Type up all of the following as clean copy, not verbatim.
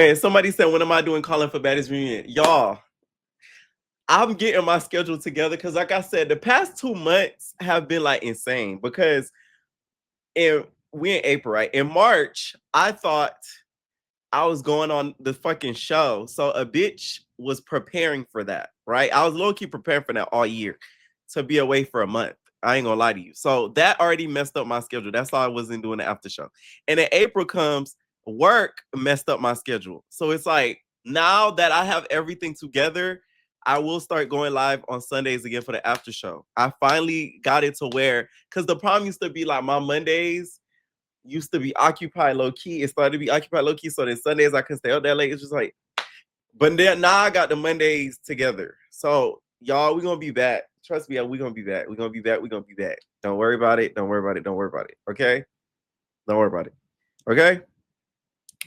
And somebody said, when am I doing calling for baddies reunion? Y'all, I'm getting my schedule together because, like I said, the past 2 months have been like insane because we in April, right? In March, I thought I was going on the fucking show. So a bitch was preparing for that, right? I was low key preparing for that all year to be away for a month. I ain't gonna lie to you. So that already messed up my schedule. That's why I wasn't doing the after show. And then April comes, work messed up my schedule. So it's like now that I have everything together, I will start going live on Sundays again for the after show. I finally got it to where, because the problem used to be like my Mondays used to be occupied low key. It started to be occupied low key. So then Sundays I couldn't stay up that late. It's just like, but then now I got the Mondays together. So y'all, we're gonna be back. Trust me, we're gonna be back. We're gonna be back. We're gonna be back. Don't worry about it. Don't worry about it. Don't worry about it. Okay? Don't worry about it. Okay?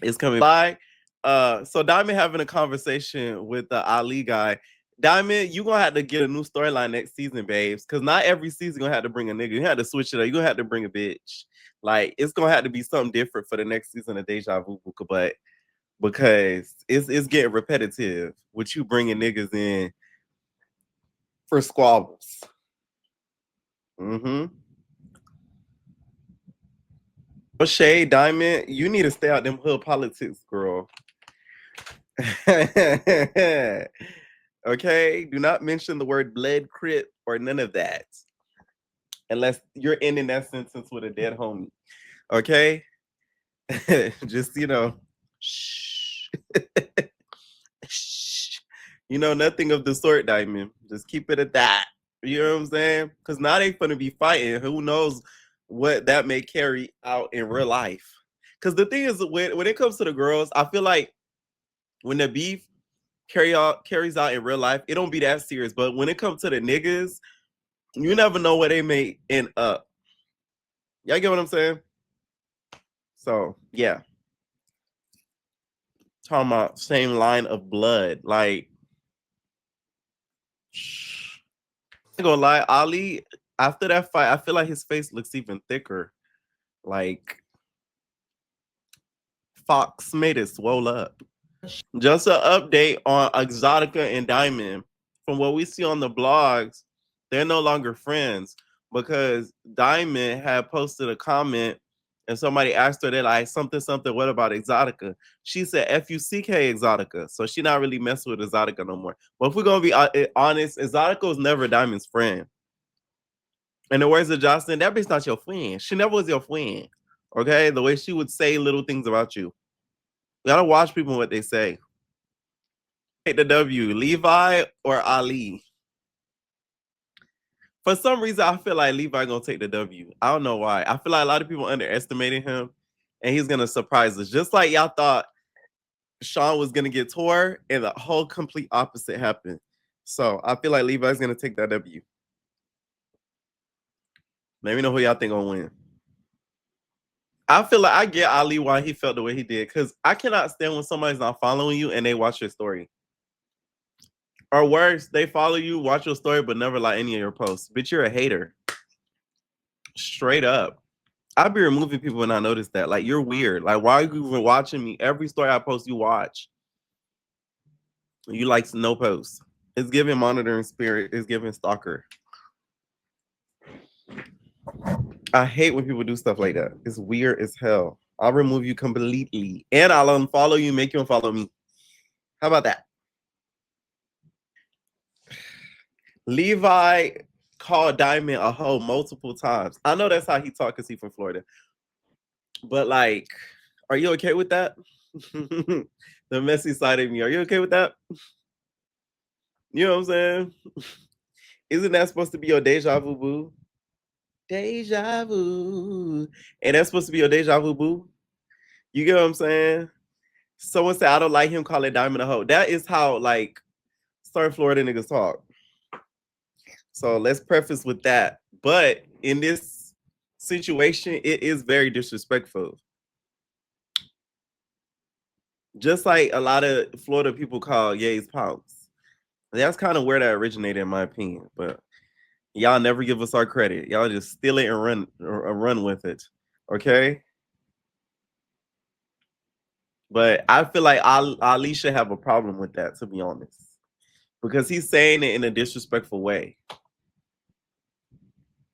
It's coming by. So Diamond having a conversation with the Ali guy. Diamond, you gonna have to get a new storyline next season, babes. Cause not every season gonna have to bring a nigga. You have to switch it up. You're gonna have to bring a bitch. Like it's gonna have to be something different for the next season of Deja Vu, but because it's getting repetitive with you bringing niggas in for squabbles. Mm-hmm. Shay Diamond, you need to stay out them hood politics, girl. Okay, do not mention the word blood crip or none of that unless you're ending that sentence with a dead homie. Okay, just shh. Shh. Nothing of the sort, Diamond. Just keep it at that. You know what I'm saying? Because now they gonna be fighting. Who knows what that may carry out in real life? Because the thing is, when it comes to the girls, I feel like when the beef carries out in real life, it don't be that serious. But when it comes to the niggas, you never know where they may end up. Y'all get what I'm saying? So yeah, talking about same line of blood. Like, I'm gonna lie, Ali. After that fight, I feel like his face looks even thicker. Like Fox made it swole up. Just an update on Exotica and Diamond. From what we see on the blogs, they're no longer friends because Diamond had posted a comment and somebody asked her, they're like, something, something, what about Exotica? She said, F-U-C-K Exotica. So she not really messing with Exotica no more. But if we're going to be honest, Exotica was never Diamond's friend. In the words of Jocelyn, that bitch not your friend. She never was your friend. Okay? The way she would say little things about you. You gotta watch people what they say. Take the W, Levi or Ali? For some reason, I feel like Levi gonna take the W. I don't know why. I feel like a lot of people underestimated him, and he's gonna surprise us. Just like y'all thought Sean was gonna get tore, and the whole complete opposite happened. So I feel like Levi's gonna take that W. Let me know who y'all think gonna win. I feel like I get Ali why he felt the way he did, because I cannot stand when somebody's not following you and they watch your story. Or worse, they follow you, watch your story, but never like any of your posts. Bitch, you're a hater. Straight up. I'll be removing people when I notice that. Like, you're weird. Like, why are you even watching me? Every story I post, you watch. You like no posts. It's giving monitoring spirit. It's giving stalker. I hate when people do stuff like that. It's weird as hell. I'll remove you completely. And I'll unfollow you, make you unfollow me. How about that? Levi called Diamond a hoe multiple times. I know that's how he talk because he's from Florida. But like, are you okay with that? The messy side of me. Are you okay with that? You know what I'm saying? Isn't that supposed to be your deja vu boo? Deja vu. And that's supposed to be your deja vu boo? You get what I'm saying? Someone said I don't like him calling Diamond a hoe. That is how like certain Florida niggas talk. So let's preface with that. But in this situation, it is very disrespectful. Just like a lot of Florida people call Ye's pounce. That's kind of where that originated, in my opinion. But y'all never give us our credit. Y'all just steal it and run with it. Okay? But I feel like Ali should have a problem with that, to be honest, because he's saying it in a disrespectful way.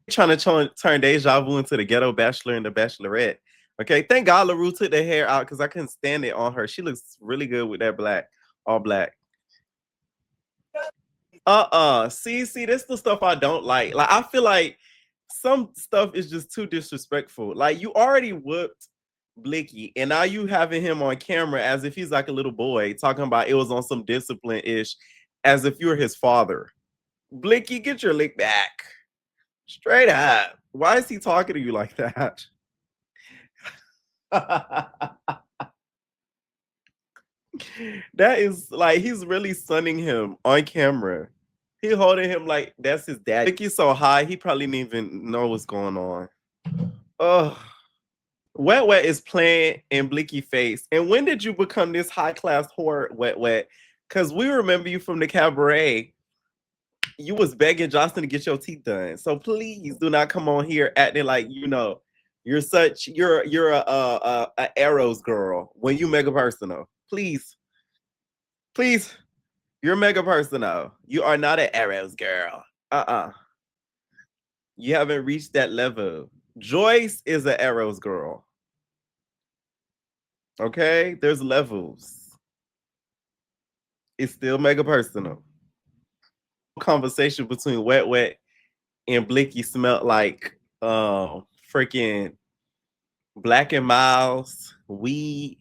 Trying to turn Deja Vu into the ghetto bachelor and the bachelorette. Okay, thank God LaRue took the hair out because I couldn't stand it on her. She looks really good with that black, all black. See, this the stuff I don't like. Like, I feel like some stuff is just too disrespectful. Like, you already whooped Blicky, and now you having him on camera as if he's like a little boy talking about it was on some discipline ish, as if you're his father. Blicky, get your lick back. Straight up. Why is he talking to you like that? That is like he's really sunning him on camera. He holding him like that's his dad. Blicky so high, he probably didn't even know what's going on. Oh, Wet Wet is playing in Blicky face. And when did you become this high class whore, Wet Wet? Because we remember you from the cabaret. You was begging Johnson to get your teeth done. So please do not come on here acting like you're a Arrows girl when you mega personal. Please, please, you're mega personal. You are not an Arrows girl. You haven't reached that level. Joyce is an Arrows girl. Okay, there's levels. It's still mega personal. Conversation between Wet Wet and Blicky smelled like freaking Black and Miles, weed,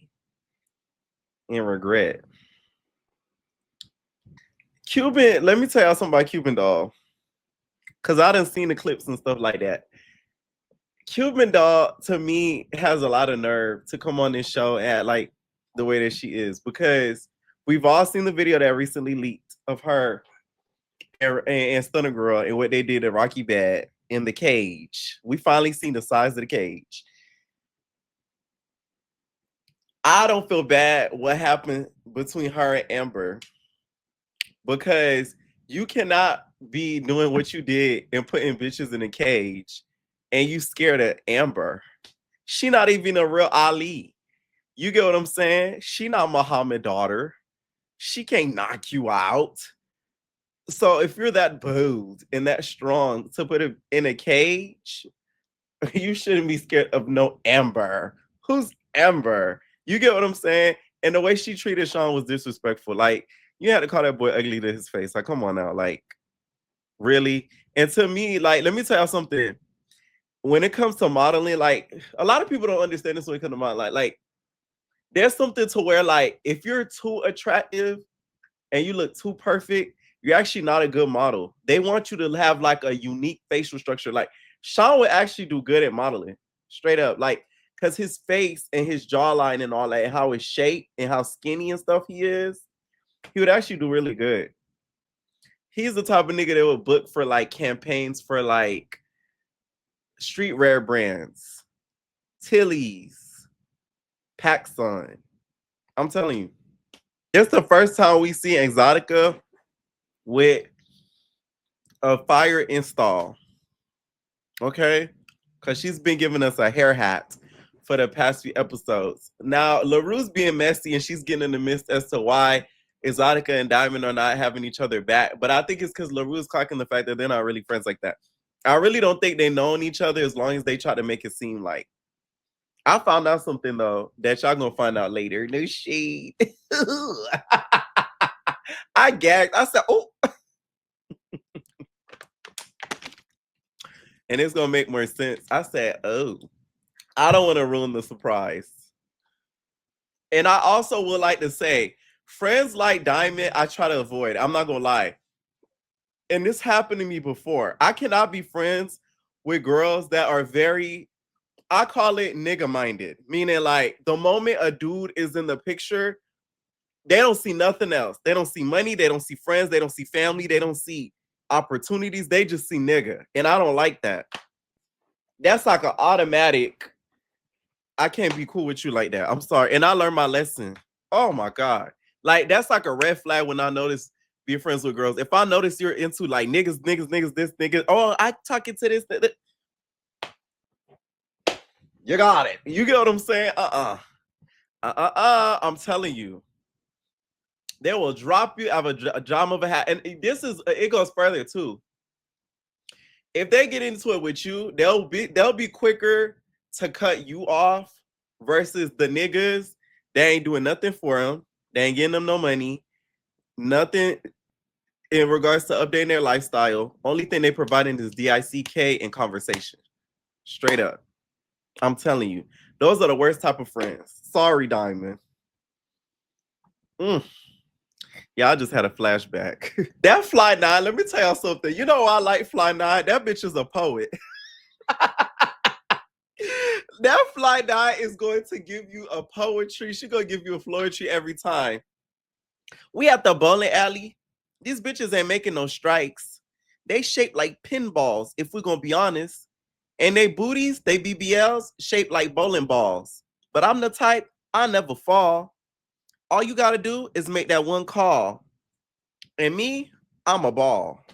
and regret. Cuban, let me tell y'all something about Cuban Doll. Cause I done seen the clips and stuff like that. Cuban Doll to me has a lot of nerve to come on this show and like the way that she is, because we've all seen the video that recently leaked of her and Stunner Girl and what they did at Rocky Bad in the cage. We finally seen the size of the cage. I don't feel bad what happened between her and Amber, because you cannot be doing what you did and putting bitches in a cage and you scared of Amber. She not even a real Ali. You get what I'm saying? She not Muhammad's daughter. She can't knock you out. So if you're that bold and that strong to put it in a cage, you shouldn't be scared of no Amber. Who's Amber? You get what I'm saying? And the way she treated Sean was disrespectful. Like, you had to call that boy ugly to his face. Like, come on now. Like, really? And to me, like, let me tell you something. When it comes to modeling, like, a lot of people don't understand this when it comes to modeling. Like, there's something to where, like, if you're too attractive and you look too perfect, you're actually not a good model. They want you to have like a unique facial structure. Like, Sean would actually do good at modeling, straight up. Like, because his face and his jawline and all that, how it's shaped and how skinny and stuff he is, he would actually do really good. He's the type of nigga that would book for like campaigns for like street rare brands, Tilly's, PacSun. I'm telling you. It's the first time we see Exotica with a fire install. Okay? Because she's been giving us a hair hat for the past few episodes. Now, LaRue's being messy and she's getting in the midst as to why Exotica and Diamond are not having each other back. But I think it's because LaRue's clocking the fact that they're not really friends like that. I really don't think they've known each other as long as they try to make it seem like. I found out something, though, that y'all gonna find out later. No shade. I gagged. I said, oh. And it's gonna make more sense. I said, oh. I don't want to ruin the surprise. And I also would like to say, friends like Diamond, I try to avoid. I'm not gonna lie. And this happened to me before. I cannot be friends with girls that are very, I call it nigga minded, meaning like the moment a dude is in the picture, they don't see nothing else. They don't see money, they don't see friends, they don't see family, they don't see opportunities. They just see nigga. And I don't like that. That's like an automatic, I can't be cool with you like that. I'm sorry. And I learned my lesson. Oh my God. Like, that's like a red flag when I notice being friends with girls. If I notice you're into like niggas, this nigga, oh, I talking to this. You got it. You get what I'm saying? I'm telling you, they will drop you out of a drama of a hat. And this is it goes further too. If they get into it with you, they'll be quicker to cut you off versus the niggas. They ain't doing nothing for them. They ain't getting them no money. Nothing in regards to updating their lifestyle. Only thing they providing is DICK and conversation. Straight up. I'm telling you. Those are the worst type of friends. Sorry, Diamond. Mm. Yeah, I just had a flashback. That Fly Nine, let me tell y'all something. You know why I like Fly Nine? That bitch is a poet. That Fly Nine is going to give you a poetry. She gonna give you a poetry every time. We at the bowling alley. These bitches ain't making no strikes. They shaped like pinballs, if we're gonna be honest. And they booties, they BBLs, shaped like bowling balls. But I'm the type, I never fall. All you gotta do is make that one call. And me, I'm a ball.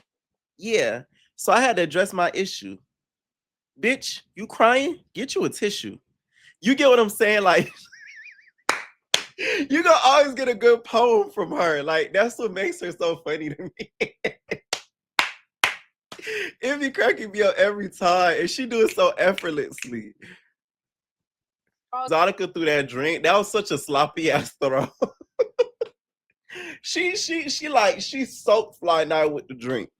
Yeah. So I had to address my issue. Bitch, you crying? Get you a tissue. You get what I'm saying? Like, you gonna always get a good poem from her. Like, that's what makes her so funny to me. It be cracking me up every time, and she do it so effortlessly. Zonica threw that drink. That was such a sloppy ass throw. she soaked Fly Night with the drink.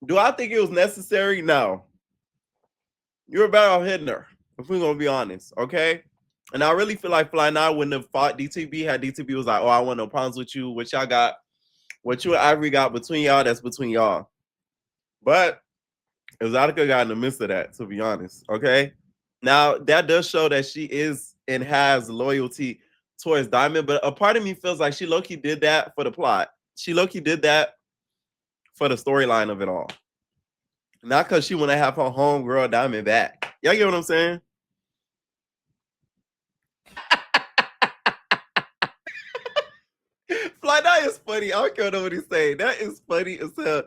Do I think it was necessary? No. You were better off hitting her, if we're gonna be honest, okay? And I really feel like Fly Night wouldn't have fought DTB had DTB was like, oh, I want no problems with you. What y'all got, what you and Ivory got between y'all, that's between y'all. But Exotica got in the midst of that, to be honest. Okay. Now that does show that she is and has loyalty towards Diamond, but a part of me feels like she low-key did that for the plot. She low-key did that for the storyline of it all. Not because she want to have her homegirl Diamond back. Y'all get what I'm saying? Fly that is funny. I don't care what he's saying. That is funny as hell.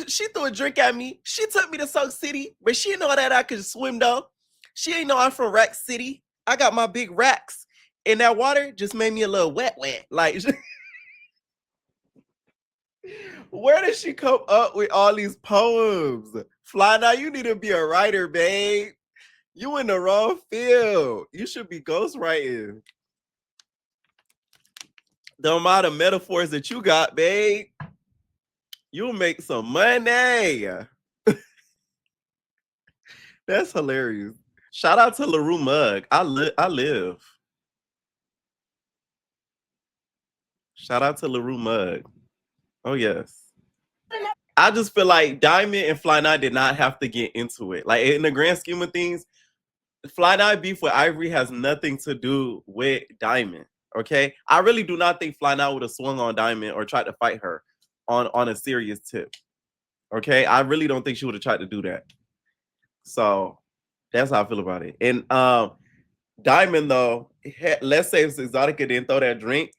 She threw a drink at me. She took me to Soak City, but she didn't know that I could swim though. She ain't know I'm from Rack City. I got my big racks. And that water just made me a little wet. Like, where did she come up with all these poems? Fly now, you need to be a writer, babe. You in the wrong field. You should be ghostwriting. The amount of metaphors that you got, babe, you'll make some money. That's hilarious. Shout out to LaRue Mug. I live. Shout out to LaRue Mug. Oh yes. I just feel like Diamond and Fly Night did not have to get into it. Like in the grand scheme of things, Fly Night beef with Ivory has nothing to do with Diamond. Okay. I really do not think Fly Night would have swung on Diamond or tried to fight her on a serious tip. Okay. I really don't think she would have tried to do that. So that's how I feel about it. And Diamond, though, let's say if Exotica didn't throw that drink,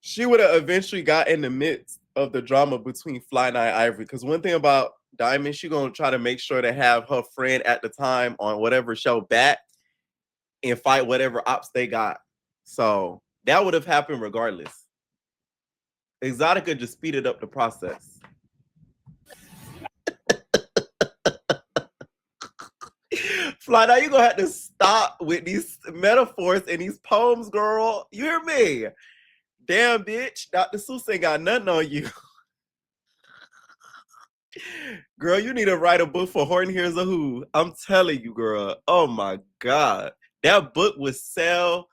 she would have eventually got in the midst of the drama between Fly Night and Ivory. Because one thing about Diamond, she gonna try to make sure to have her friend at the time on whatever show back and fight whatever ops they got. So that would have happened regardless. Exotica just speeded up the process. Fly, now you gonna have to stop with these metaphors and these poems, girl. You hear me? Damn, bitch. Dr. Seuss ain't got nothing on you. Girl, you need to write a book for Horton Hears a Who. I'm telling you, girl. Oh my God. That book would sell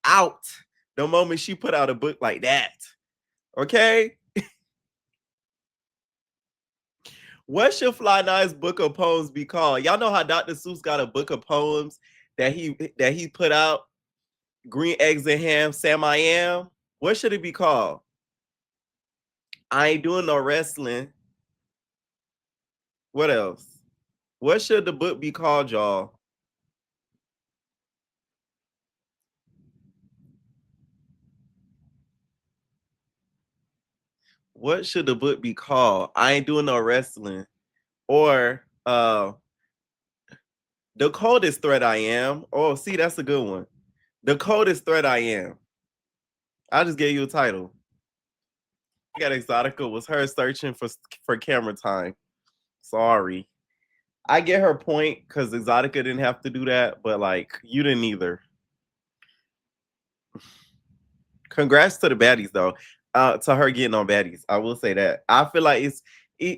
out the moment she put out a book like that. Okay? What should Fly Nice book of poems be called? Y'all know how Dr. Seuss got a book of poems that he put out? Green Eggs and Ham, Sam I Am. What should it be called? I ain't doing no wrestling. What else? What should the book be called, y'all? What should the book be called? I ain't doing no wrestling. Or The coldest threat I am. Oh, see, that's a good one. The coldest threat I am. I just gave you a title. I got Exotica was her searching for camera time. Sorry. I get her point because Exotica didn't have to do that, but like you didn't either. Congrats to the baddies though. To her getting on baddies. I will say that. I feel like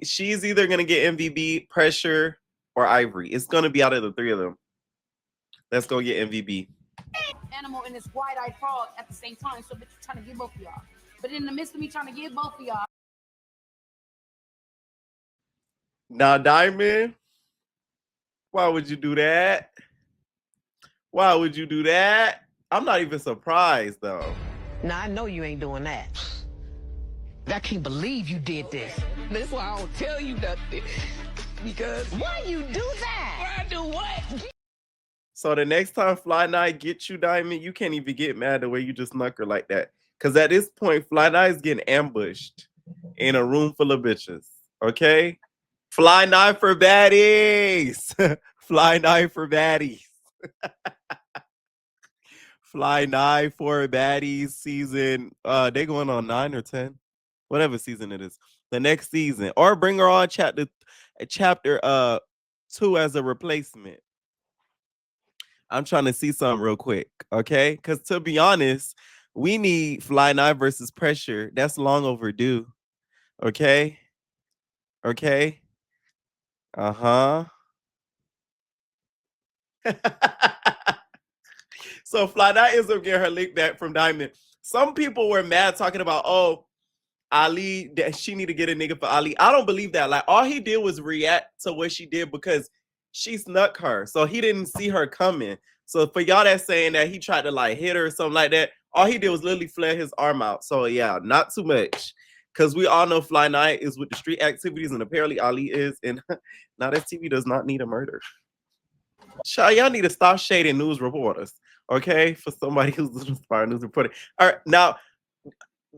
she's either gonna get MVB, Pressure, or Ivory. It's gonna be out of the three of them. Let's go get MVB. Animal and this wide-eyed frog at the same time, so bitch trying to get both of y'all. But in the midst of me trying to get both of y'all. Now, Diamond, why would you do that? Why would you do that? I'm not even surprised though. Now I know you ain't doing that. I can't believe you did this. That's why I don't tell you nothing. Because why you do that? Why I do what? So the next time Fly Night gets you, Diamond, you can't even get mad the way you just snuck her like that. Because at this point, Fly Night is getting ambushed in a room full of bitches. Okay? Fly Night for baddies. Fly Night for baddies. Fly Night for baddies season. They going on 9 or 10. Whatever season it is. The next season. Or bring her on chapter 2 as a replacement. I'm trying to see something real quick, okay? Because to be honest, we need Fly Night versus Pressure. That's long overdue, okay? Okay? Uh-huh. So Fly Night ends up getting her link back from Diamond. Some people were mad talking about, oh, Ali, that she need to get a nigga for Ali. I don't believe that. Like, all he did was react to what she did because she snuck her. So he didn't see her coming. So for y'all that's saying that he tried to like hit her or something like that, all he did was literally flare his arm out. So yeah, not too much. Because we all know Fly Night is with the street activities and apparently Ali is. And now this TV does not need a murder. Child, y'all need to stop shading news reporters, okay? For somebody who's a news reporter. All right, now,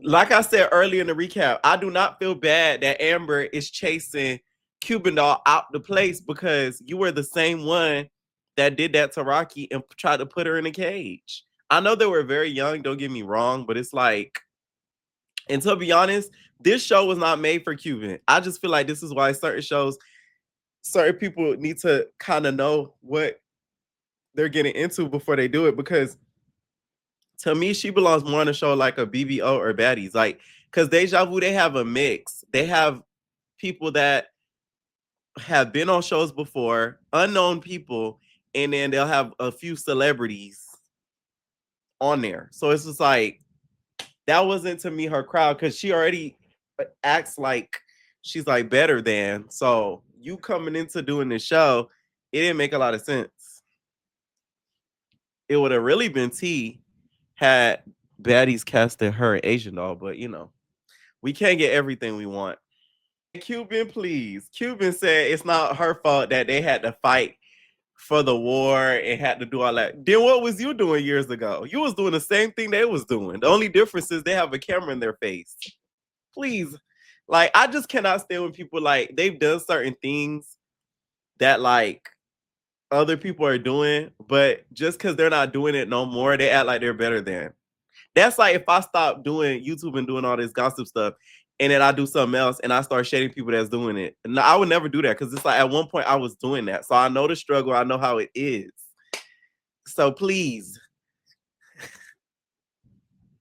like I said earlier in the recap, I do not feel bad that Amber is chasing Cuban Doll out the place because you were the same one that did that to Rocky and tried to put her in a cage. I know they were very young, don't get me wrong, but it's like, and to be honest, this show was not made for Cuban. I just feel like this is why certain shows, certain people need to kind of know what they're getting into before they do it because to me, she belongs more on a show like a BBO or Baddies. Like, because Deja Vu, they have a mix. They have people that have been on shows before, unknown people, and then they'll have a few celebrities on there. So it's just like, that wasn't to me her crowd because she already acts like she's like better than. So you coming into doing this show, it didn't make a lot of sense. It would have really been T had Baddies casted her Asian Doll, but you know, we can't get everything we want. Cuban, please. Cuban said it's not her fault that they had to fight for the war and had to do all that. Then what was you doing years ago? You was doing the same thing they was doing. The only difference is they have a camera in their face. Please. Like, I just cannot stand when people like they've done certain things that like other people are doing, but just because they're not doing it no more, they act like they're better than. That's like if I stop doing YouTube and doing all this gossip stuff, and then I do something else and I start shading people that's doing it. No, I would never do that because it's like at one point I was doing that. So I know the struggle, I know how it is. So please,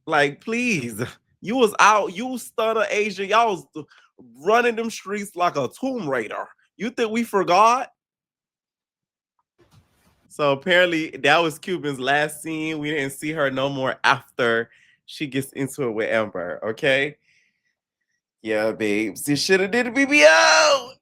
like, please, you was out, you stunner Asia, y'all was running them streets like a Tomb Raider. You think we forgot? So apparently that was Cuban's last scene. We didn't see her no more after she gets into it with Amber. Okay. Yeah, babes. You should have did a BBO.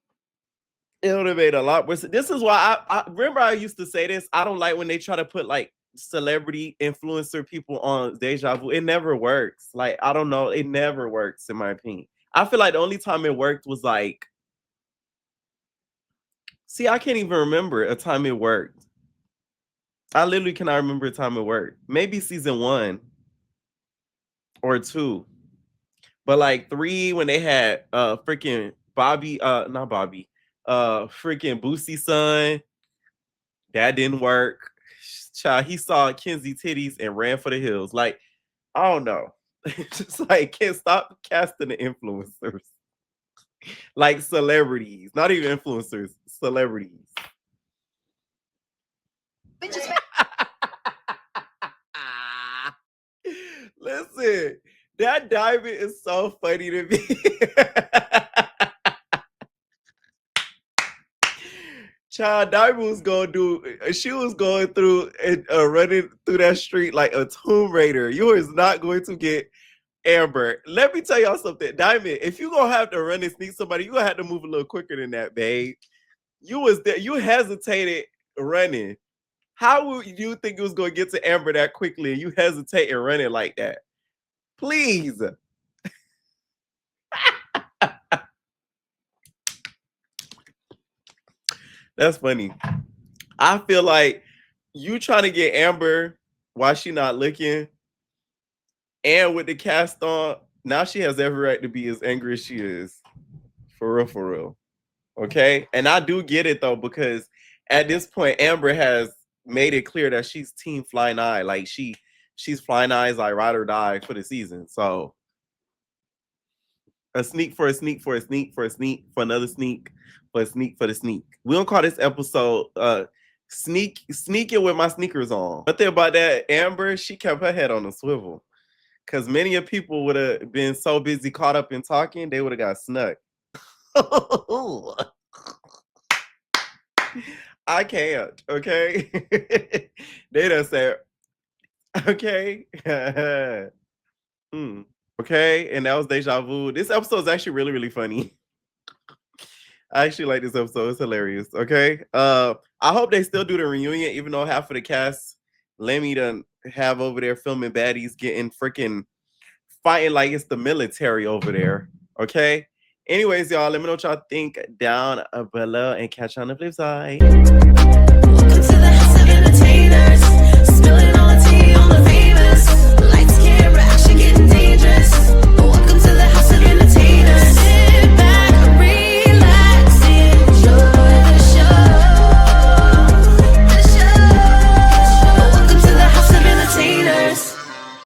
It would have made a lot worse. This is why I remember I used to say this. I don't like when they try to put like celebrity influencer people on Deja Vu. It never works. Like, I don't know. It never works, in my opinion. I feel like the only time it worked was like, see, I can't even remember a time it worked. I literally cannot remember a time it worked. Maybe season 1 or 2. But like 3, when they had freaking Bobby, not Bobby, freaking Boosie son, That didn't work. Child, he saw Kenzie titties and ran for the hills. Like, I don't know. Just like, can't stop casting the influencers. Like celebrities. Not even influencers, celebrities. Listen, that diamond is so funny to me. Child, Diamond was she was going through and running through that street like a Tomb Raider. You is not going to get Amber. Let me tell y'all something. Diamond, if you gonna have to run and sneak somebody, you gonna have to move a little quicker than that, babe. You was there, you hesitated running. How would you think it was gonna get to Amber that quickly and you hesitate and running like that? Please. That's funny. I feel like you trying to get Amber while she not looking, and with the cast on, now she has every right to be as angry as she is. For real, for real. Okay? And I do get it though, because at this point, Amber has made it clear that she's team Flying Eye. Like she's Flying Eye's like ride or die for the season. So a sneak for a sneak for a sneak for a sneak for another sneak for a sneak for the sneak. We don't call this episode sneaking with my sneakers on. One thing about that, Amber, she kept her head on the swivel. Because many of people would have been so busy caught up in talking, they would have got snuck. I can't, okay? They done said, okay. Okay, and that was Deja Vu. This episode is actually really, really funny. I actually like this episode. It's hilarious. Okay. I hope they still do the reunion, even though half of the cast Lemmy done have over there filming baddies getting freaking fighting like it's the military over there. Okay. Anyways, y'all, let me know what y'all think down below and catch you on the flip side. Welcome to the house of entertainers.